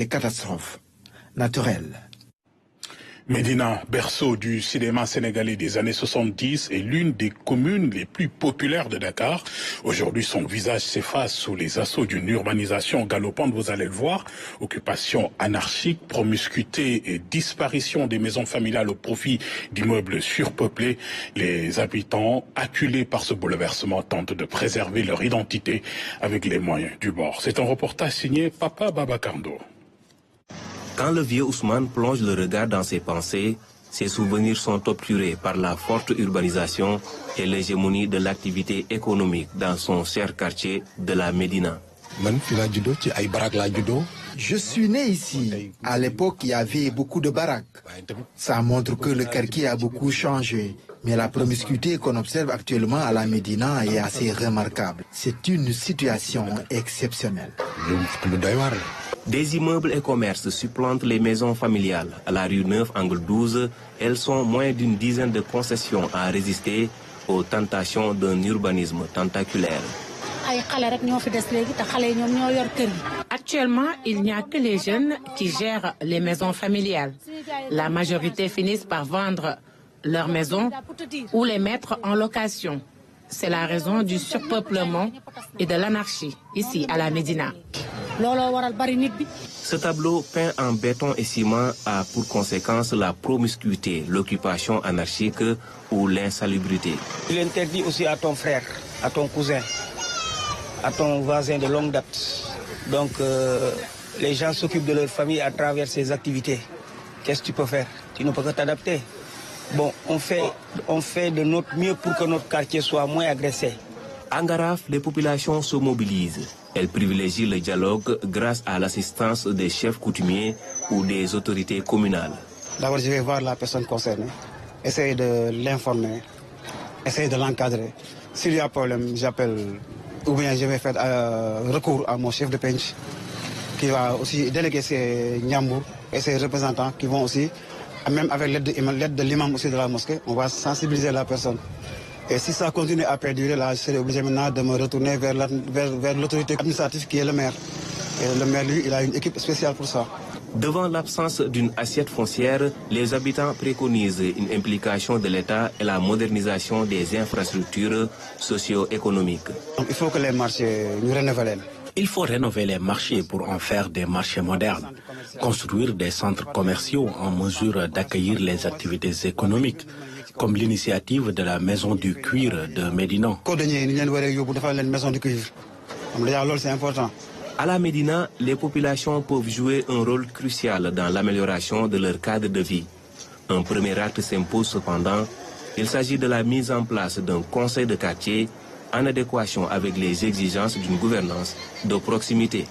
des catastrophes naturelles. Médina, berceau du cinéma sénégalais des années 70, est l'une des communes les plus populaires de Dakar. Aujourd'hui, son visage s'efface sous les assauts d'une urbanisation galopante, vous allez le voir. Occupation anarchique, promiscuité et disparition des maisons familiales au profit d'immeubles surpeuplés. Les habitants, acculés par ce bouleversement, tentent de préserver leur identité avec les moyens du bord. C'est un reportage signé Papa Babacardo. Quand le vieux Ousmane plonge le regard dans ses pensées, ses souvenirs sont obturés par la forte urbanisation et l'hégémonie de l'activité économique dans son cher quartier de la Médina. Je suis né ici. À l'époque, il y avait beaucoup de baraques. Ça montre que le quartier a beaucoup changé. Mais la promiscuité qu'on observe actuellement à la Médina est assez remarquable. C'est une situation exceptionnelle. Des immeubles et commerces supplantent les maisons familiales. À la rue 9, angle 12, elles sont moins d'une dizaine de concessions à résister aux tentations d'un urbanisme tentaculaire. Actuellement, il n'y a que les jeunes qui gèrent les maisons familiales. La majorité finissent par vendre leurs maisons ou les mettre en location. C'est la raison du surpeuplement et de l'anarchie ici à la Médina. Ce tableau peint en béton et ciment a pour conséquence la promiscuité, l'occupation anarchique ou l'insalubrité. Il interdit aussi à ton frère, à ton cousin, à ton voisin de longue date. Donc les gens s'occupent de leur famille à travers ces activités. Qu'est-ce que tu peux faire? Tu ne peux que t'adapter. Bon, on fait de notre mieux pour que notre quartier soit moins agressé. En Garaf, les populations se mobilisent. Elles privilégient le dialogue grâce à l'assistance des chefs coutumiers ou des autorités communales. D'abord, je vais voir la personne concernée, essayer de l'informer, essayer de l'encadrer. S'il y a problème, j'appelle ou bien je vais faire recours à mon chef de pench qui va aussi déléguer ses Niambour et ses représentants qui vont aussi, même avec l'aide de l'imam aussi de la mosquée, on va sensibiliser la personne. Et si ça continue à perdurer, là, je serai obligé maintenant de me retourner vers l'autorité administrative qui est le maire. Et le maire, lui, il a une équipe spéciale pour ça. Devant l'absence d'une assiette foncière, les habitants préconisent une implication de l'État et la modernisation des infrastructures socio-économiques. Il faut que les marchés nous renouvellent. Il faut rénover les marchés pour en faire des marchés modernes, construire des centres commerciaux en mesure d'accueillir les activités économiques, comme l'initiative de la Maison du Cuir de Médina. C'est important. À la Médina, les populations peuvent jouer un rôle crucial dans l'amélioration de leur cadre de vie. Un premier acte s'impose cependant. Il s'agit de la mise en place d'un conseil de quartier en adéquation avec les exigences d'une gouvernance de proximité.